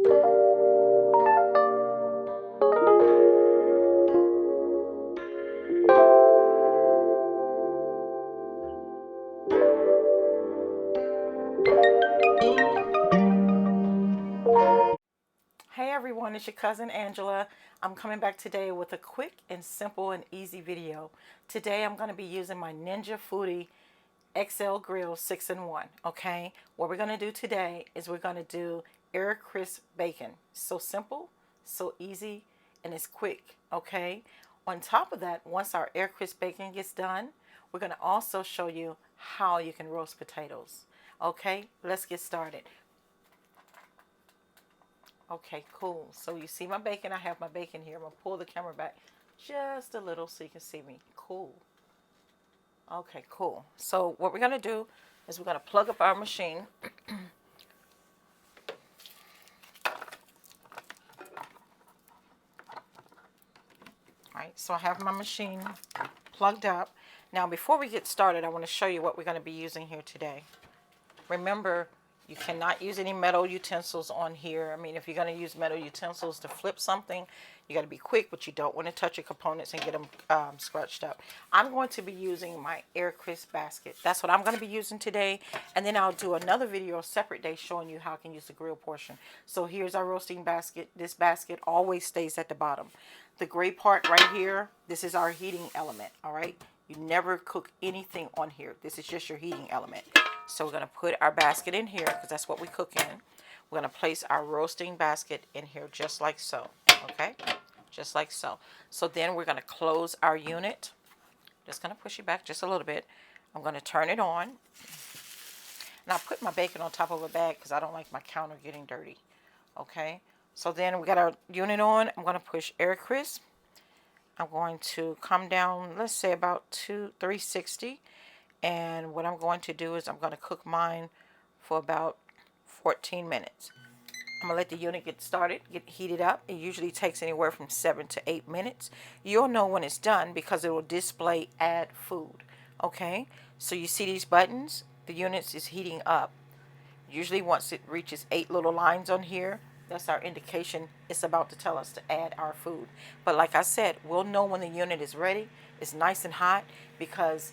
Hey everyone, it's your cousin Angela. I'm coming back today with a quick and simple and easy video. Today I'm going to be using my Ninja Foodi XL grill 6-in-1. Okay, what we're going to do today is we're going to do air crisp bacon. So simple, so easy, and it's quick. Okay, on top of that, once our air crisp bacon gets done, we're going to also show you how you can roast potatoes. Okay, let's get started. Okay, cool. So you see my bacon. I have my bacon here. I'm going to pull the camera back just a little so you can see me. Cool. Okay, cool. So what we're going to do is we're going to plug up our machine. All right, so I have my machine plugged up. Now, before we get started, I want to show you what we're going to be using here today. Remember, you cannot use any metal utensils on here. I mean, if you're going to use metal utensils to flip something, you got to be quick, but you don't want to touch your components and get them scratched up. I'm going to be using my air crisp basket. That's what I'm going to be using today. And then I'll do another video a separate day showing you how I can use the grill portion. So here's our roasting basket. This basket always stays at the bottom. The gray part right here, this is our heating element, all right? You never cook anything on here. This is just your heating element. So we're going to put our basket in here because that's what we cook in. We're going to place our roasting basket in here just like so. Okay? Just like so. So then we're going to close our unit. Just going to push it back just a little bit. I'm going to turn it on. And I put my bacon on top of a bag because I don't like my counter getting dirty. Okay? So then we got our unit on. I'm going to push air crisp. I'm going to come down, let's say about 360. And what I'm going to do is I'm going to cook mine for about 14 minutes. I'm going to let the unit get started, get heated up. It usually takes anywhere from 7 to 8 minutes. You'll know when it's done because it will display add food. Okay? So you see these buttons? The unit is heating up. Usually once it reaches 8 little lines on here, that's our indication it's about to tell us to add our food. But like I said, we'll know when the unit is ready. It's nice and hot because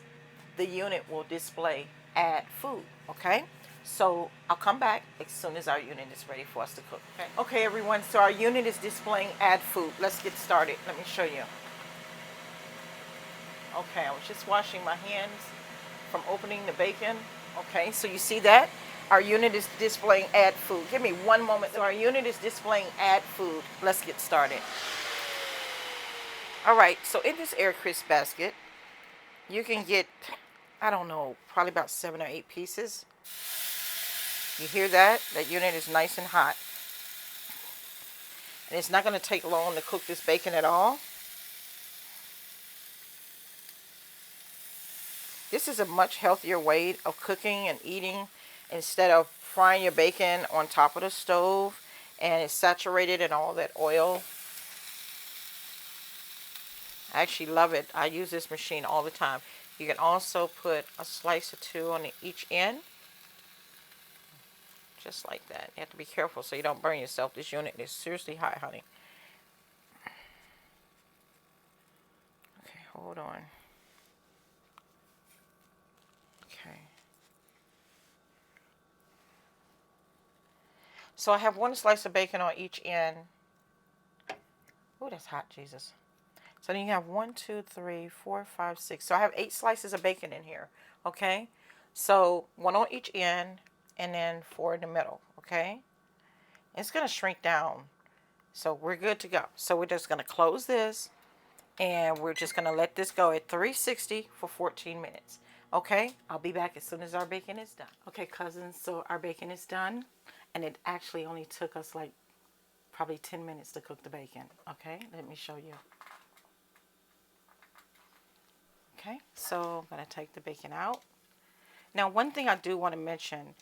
the unit will display add food. Okay, so I'll come back as soon as our unit is ready for us to cook. Okay everyone, so our unit is displaying add food. Let's get started. Let me show you. Okay, I was just washing my hands from opening the bacon. Okay, so you see that our unit is displaying add food. Give me one moment. So our unit is displaying add food. Let's get started. All right, so in this air crisp basket you can get, I don't know, probably about 7 or 8 pieces. You hear that? That unit is nice and hot. And it's not going to take long to cook this bacon at all. This is a much healthier way of cooking and eating instead of frying your bacon on top of the stove and it's saturated in all that oil. I actually love it. I use this machine all the time. You can also put a slice or two on each end. Just like that. You have to be careful so you don't burn yourself. This unit is seriously hot, honey. Okay, hold on. Okay. So I have one slice of bacon on each end. Oh, that's hot, Jesus. So then you have 1, 2, 3, 4, 5, 6. So I have 8 slices of bacon in here. Okay. So 1 on each end and then 4 in the middle. Okay. It's going to shrink down. So we're good to go. So we're just going to close this and we're just going to let this go at 360 for 14 minutes. Okay. I'll be back as soon as our bacon is done. Okay, cousins. So our bacon is done and it actually only took us like probably 10 minutes to cook the bacon. Okay. Let me show you. Okay, so I'm going to take the bacon out. Now, one thing I do want to mention,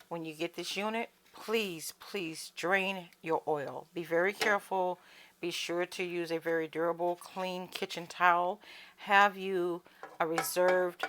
when you get this unit, please, please drain your oil. Be very careful. Be sure to use a very durable, clean kitchen towel. Have you a reserved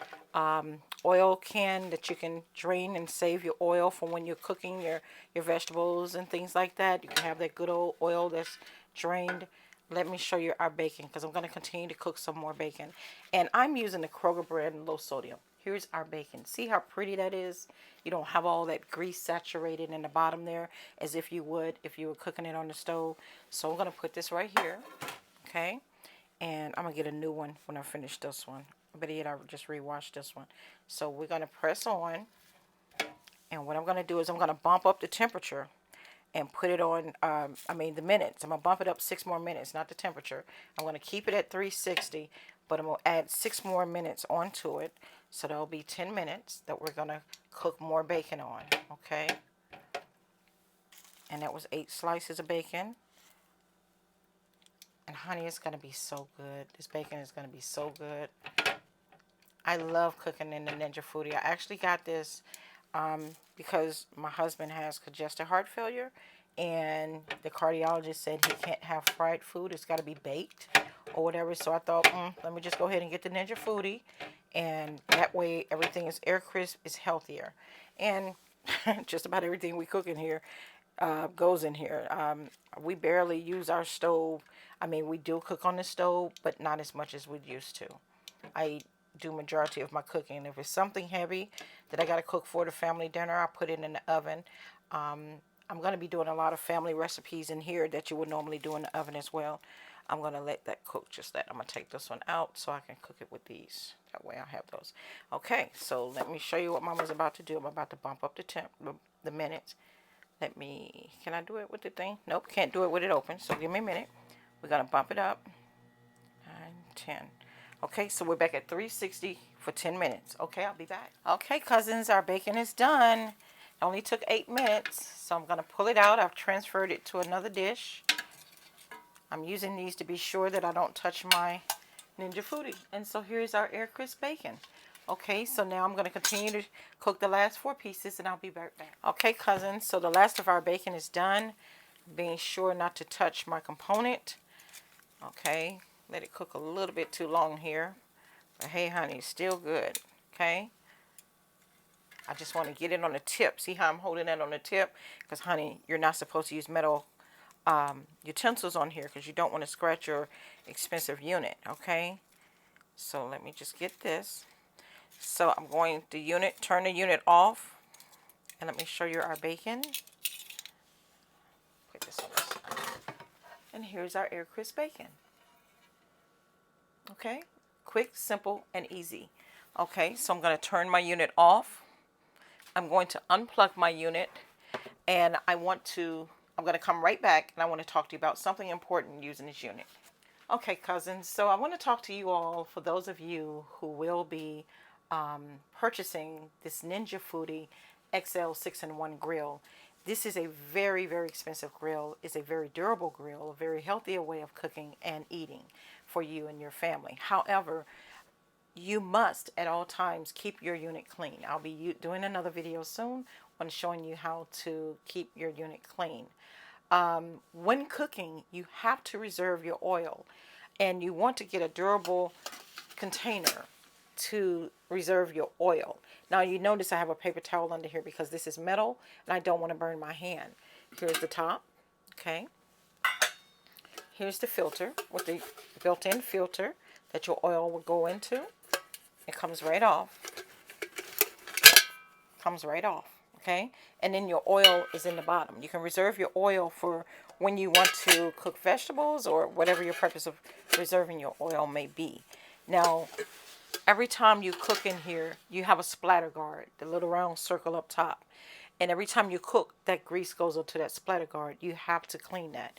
oil can that you can drain and save your oil for when you're cooking your vegetables and things like that. You can have that good old oil that's drained. Let me show you our bacon because I'm going to continue to cook some more bacon. And I'm using the Kroger brand low sodium. Here's our bacon. See how pretty that is? You don't have all that grease saturated in the bottom there as if you would if you were cooking it on the stove. So I'm going to put this right here. Okay. And I'm going to get a new one when I finish this one. But yet I just rewashed this one. So we're going to press on. And what I'm going to do is I'm going to bump up the temperature and put it on, the minutes. I'm going to bump it up 6 more minutes, not the temperature. I'm going to keep it at 360, but I'm going to add 6 more minutes onto it. So that'll be 10 minutes that we're going to cook more bacon on, okay? And that was 8 slices of bacon. And honey, it's going to be so good. This bacon is going to be so good. I love cooking in the Ninja Foodi. I actually got this because my husband has congestive heart failure, and the cardiologist said he can't have fried food. It's got to be baked or whatever. So I thought, let me just go ahead and get the Ninja Foodi, and that way everything is air crisp, is healthier. And just about everything we cook in here goes in here. We barely use our stove. I mean, we do cook on the stove, but not as much as we used to. I do majority of my cooking. If it's something heavy that I got to cook for the family dinner, I put it in the oven. I'm going to be doing a lot of family recipes in here that you would normally do in the oven as well. I'm going to let that cook just that. I'm going to take this one out so I can cook it with these. That way I have those. Okay, so let me show you what Mama's about to do. I'm about to bump up the minutes. Can I do it with the thing? Nope, can't do it with it open. So give me a minute. We're going to bump it up. 9, 10. Okay, so we're back at 360 for 10 minutes. Okay, I'll be back. Okay, cousins, our bacon is done. It only took 8 minutes, so I'm going to pull it out. I've transferred it to another dish. I'm using these to be sure that I don't touch my Ninja Foodi. And so here's our air crisp bacon. Okay, so now I'm going to continue to cook the last 4 pieces, and I'll be right back. Okay, cousins, so the last of our bacon is done. Being sure not to touch my component. Okay. Let it cook a little bit too long here. But hey, honey, it's still good. Okay? I just want to get it on the tip. See how I'm holding that on the tip? Because, honey, you're not supposed to use metal utensils on here because you don't want to scratch your expensive unit. Okay? So let me just get this. So I'm going to turn the unit off. And let me show you our bacon. Put this on this side. And here's our air crisp bacon. Okay, quick, simple, and easy. Okay, so I'm going to turn my unit off. I'm going to unplug my unit, and I'm going to come right back, and I want to talk to you about something important using this unit. Okay, cousins, so I want to talk to you all, for those of you who will be purchasing this Ninja Foodi XL 6-in-1 grill. This is a very, very expensive grill. It's a very durable grill, a very healthier way of cooking and eating for you and your family. However, you must at all times keep your unit clean. I'll be doing another video soon on showing you how to keep your unit clean. When cooking, you have to reserve your oil, and you want to get a durable container to reserve your oil. Now you notice I have a paper towel under here because this is metal and I don't want to burn my hand. Here's the top. Okay. Here's the filter with the built-in filter that your oil will go into. It comes right off. Comes right off. Okay. And then your oil is in the bottom. You can reserve your oil for when you want to cook vegetables or whatever your purpose of reserving your oil may be. Now, every time you cook in here, you have a splatter guard, the little round circle up top. And every time you cook, that grease goes onto that splatter guard. You have to clean that.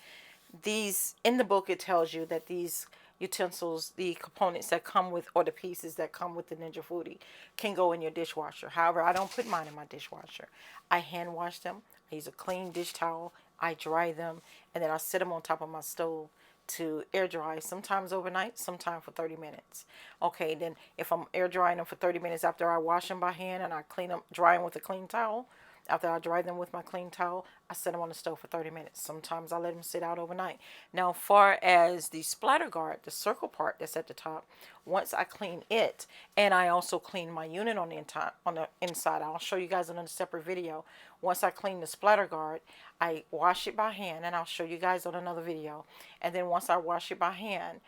In the book, it tells you that these utensils, the components that come with, or the pieces that come with the Ninja Foodi, can go in your dishwasher. However, I don't put mine in my dishwasher. I hand wash them. I use a clean dish towel. I dry them, and then I set them on top of my stove to air dry, sometimes overnight, sometimes for 30 minutes. Okay, then if I'm air drying them for 30 minutes after I wash them by hand and I clean them, dry them with a clean towel, After I dry them with my clean towel, I set them on the stove for 30 minutes. Sometimes I let them sit out overnight. Now, far as the splatter guard, the circle part that's at the top, once I clean it, and I also clean my unit on the inside, I'll show you guys in a separate video. Once I clean the splatter guard, I wash it by hand, and I'll show you guys on another video. And then once I wash it by hand,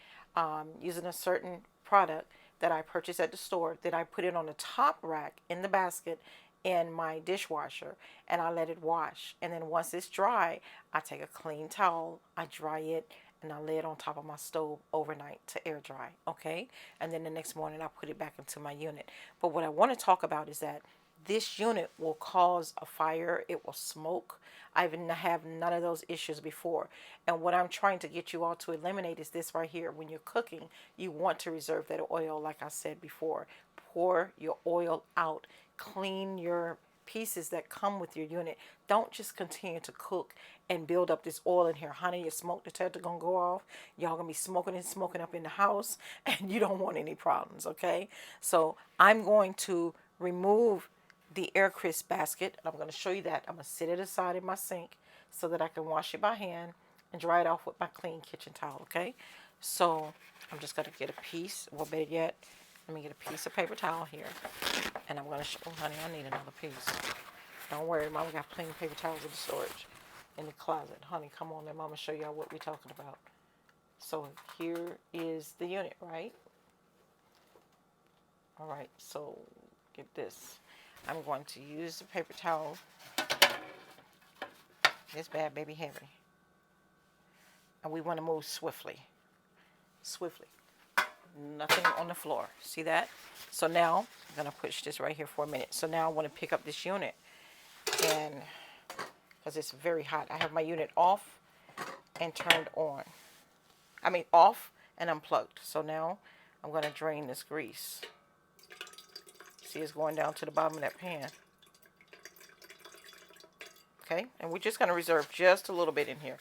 using a certain product that I purchased at the store, that I put it on the top rack in the basket in my dishwasher, and I let it wash. And then once it's dry, I take a clean towel, I dry it, and I lay it on top of my stove overnight to air dry. Okay, and then the next morning I put it back into my unit. But what I want to talk about is that this unit will cause a fire. It will smoke. I even have none of those issues before. And what I'm trying to get you all to eliminate is this right here. When you're cooking, you want to reserve that oil, like I said before. Pour your oil out. Clean your pieces that come with your unit. Don't just continue to cook and build up this oil in here. Honey, your smoke detector gonna go off. Y'all gonna be smoking and smoking up in the house, and you don't want any problems, okay? So I'm going to remove the air crisp basket. I'm going to show you that. I'm going to sit it aside in my sink so that I can wash it by hand and dry it off with my clean kitchen towel, okay? So I'm just going to get a piece, well, better yet, let me get a piece of paper towel here, and I'm going to show, oh, honey, I need another piece. Don't worry, Mama got plenty of paper towels in the storage in the closet. Honey, come on, let Mama show y'all what we're talking about. So here is the unit, right? All right, so get this. I'm going to use the paper towel. This bad baby heavy. And we want to move swiftly. Swiftly. Nothing on the floor. See that? So now, I'm going to push this right here for a minute. So now I want to pick up this unit. And, because it's very hot. I have my unit off and turned on. I mean, off and unplugged. So now, I'm going to drain this grease. See, it's going down to the bottom of that pan. Okay, and we're just going to reserve just a little bit in here.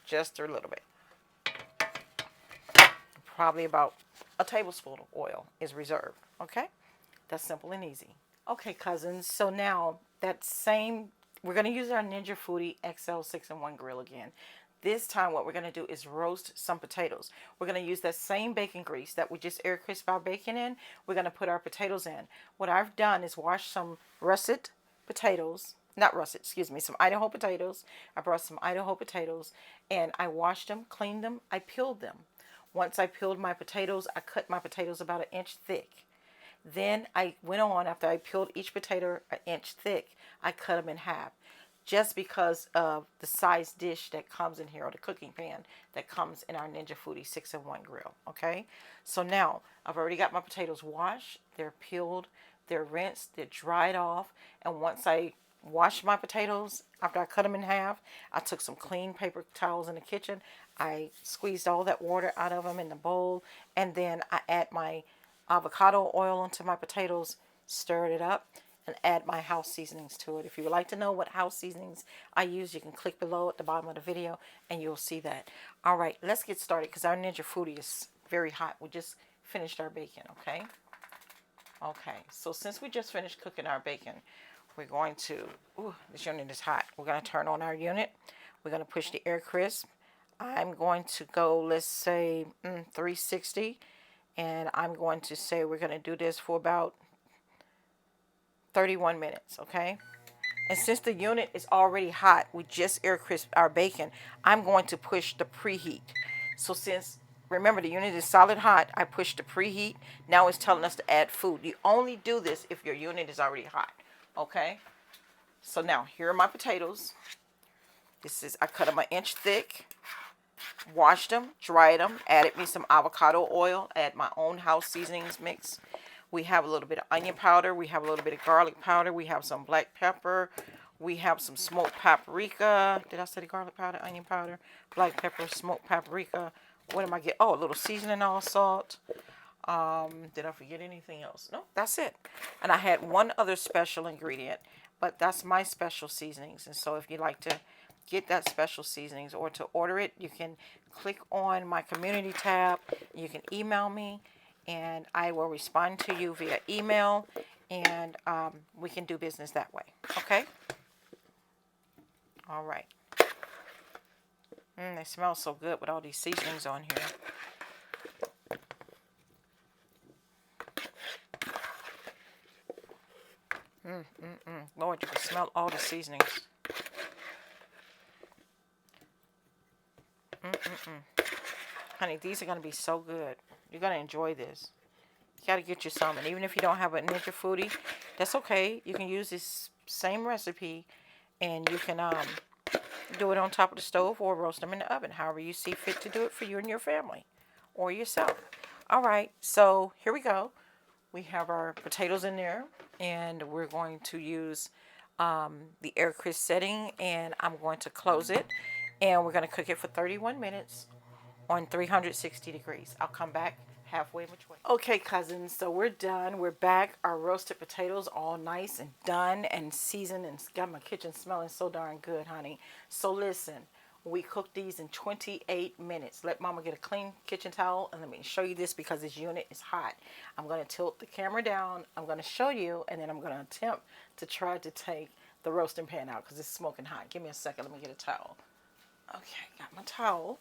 Just a little bit. Probably about a tablespoon of oil is reserved. Okay, that's simple and easy. Okay, cousins, so now that same, we're going to use our Ninja Foodi XL 6-in-1 grill again. This time what we're going to do is roast some potatoes. We're going to use that same bacon grease that we just air crisp our bacon in. We're going to put our potatoes in. What I've done is wash some russet potatoes. Not russet, excuse me, some Idaho potatoes. I brought some Idaho potatoes and I washed them, cleaned them, I peeled them. Once I peeled my potatoes, I cut my potatoes about 1 inch thick. Then I went on, after I peeled each potato 1 inch thick, I cut them in half. Just because of the size dish that comes in here, or the cooking pan that comes in our Ninja Foodi 6-in-1 grill, okay? So now, I've already got my potatoes washed, they're peeled, they're rinsed, they're dried off, and once I washed my potatoes, after I cut them in half, I took some clean paper towels in the kitchen, I squeezed all that water out of them in the bowl, and then I add my avocado oil onto my potatoes, stirred it up, and add my house seasonings to it. If you would like to know what house seasonings I use, you can click below at the bottom of the video and you'll see that. All right, let's get started because our Ninja Foodi is very hot. We just finished our bacon, okay? Okay, so since we just finished cooking our bacon, we're going to, ooh, this unit is hot. We're going to turn on our unit. We're going to push the air crisp. I'm going to go, let's say, 360. And I'm going to say we're going to do this for about 31 minutes, okay? And since the unit is already hot, we just air crisped our bacon, I'm going to push the preheat. So since, remember, the unit is solid hot, I pushed the preheat. Now it's telling us to add food. You only do this if your unit is already hot, okay? So now, here are my potatoes. This is, I cut them 1 inch thick, washed them, dried them, added me some avocado oil, add my own house seasonings mix. We have a little bit of onion powder. We have a little bit of garlic powder. We have some black pepper. We have some smoked paprika. Did I say the garlic powder, onion powder, black pepper, smoked paprika? What am I getting? Oh, a little seasoning, all salt. Did I forget anything else? No, that's it. And I had one other special ingredient, but that's my special seasonings. And so if you'd like to get that special seasonings or to order it, you can click on my community tab. You can email me, and I will respond to you via email. and we can do business that way. Okay? All right. They smell so good with all these seasonings on here. Lord, you can smell all the seasonings. Honey, these are going to be so good. You're going to enjoy this. You got to get you some. And even if you don't have a Ninja Foodi, that's okay. You can use this same recipe and you can do it on top of the stove or roast them in the oven, however you see fit to do it for you and your family or yourself. All right, so here we go. We have our potatoes in there, and we're going to use the air crisp setting, and I'm going to close it, and we're going to cook it for 31 minutes on 360 degrees. I'll come back halfway which way. Okay, cousins, so we're done. We're back. Our roasted potatoes all nice and done and seasoned and got my kitchen smelling so darn good, honey. So listen, we cooked these in 28 minutes. Let mama get a clean kitchen towel and let me show you this because this unit is hot. I'm going to tilt the camera down. I'm going to show you, and then I'm going to attempt to try to take the roasting pan out because it's smoking hot. Give me a second. Let me get a towel. Okay, got my towel.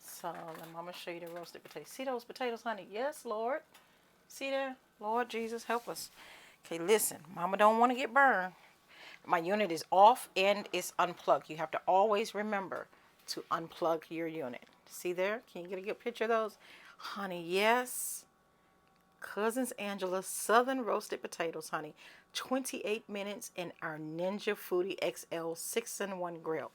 So let mama show you the roasted potatoes. See those potatoes, honey? Yes, Lord. See there? Lord Jesus, help us. Okay, listen. Mama don't want to get burned. My unit is off and it's unplugged. You have to always remember to unplug your unit. See there? Can you get a good picture of those? Honey, yes. Cousins Angela's Southern Roasted Potatoes, honey. 28 minutes in our Ninja Foodi XL 6-in-1 grill.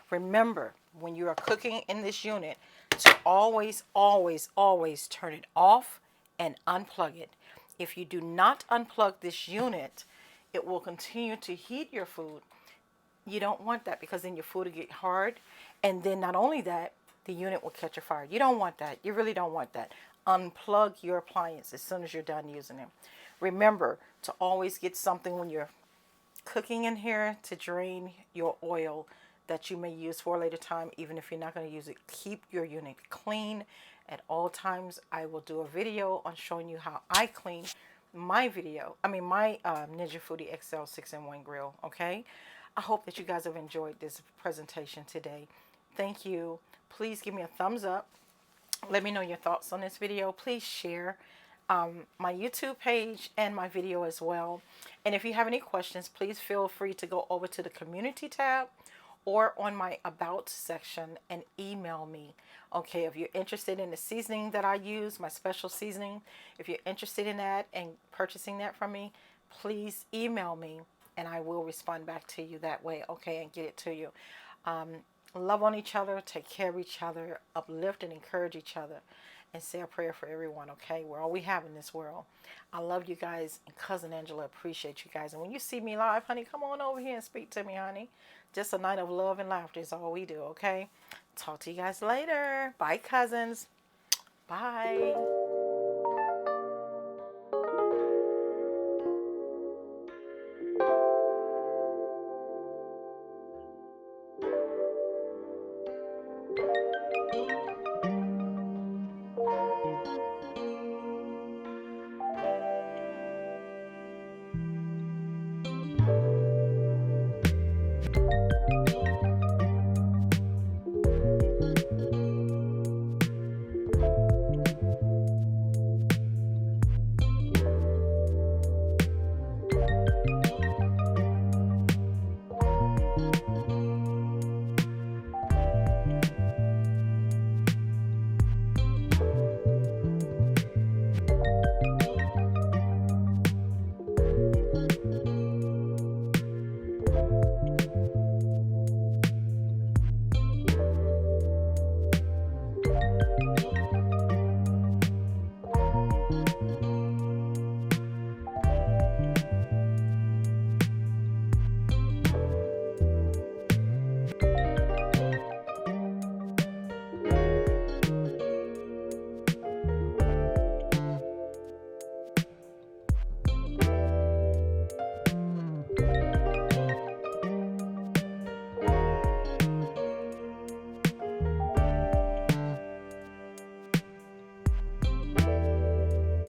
Remember, when you are cooking in this unit, to always, always, always turn it off and unplug it. If you do not unplug this unit, it will continue to heat your food. You don't want that because then your food will get hard. And then not only that, the unit will catch a fire. You don't want that. You really don't want that. Unplug your appliance as soon as you're done using them. Remember to always get something when you're cooking in here to drain your oil that you may use for a later time, even if you're not going to use it. Keep your unit clean at all times. I will do a video on showing you how I clean my Ninja Foodi XL 6-in-1 grill. Okay, I hope that you guys have enjoyed this presentation today. Thank you. Please give me a thumbs up. Let me know your thoughts on this video. Please share my YouTube page and my video as well. And if you have any questions, please feel free to go over to the community tab or on my about section and email me. Okay, if you're interested in the seasoning that I use, my special seasoning, if you're interested in that and purchasing that from me, please email me and I will respond back to you that way, okay, and get it to you. Love on each other, take care of each other, uplift and encourage each other, and say a prayer for everyone, okay? We're all we have in this world. I love you guys, and Cousin Angela appreciate you guys. And when you see me live, honey, come on over here and speak to me, honey. Just a night of love and laughter is all we do, okay? Talk to you guys later. Bye, cousins. Bye.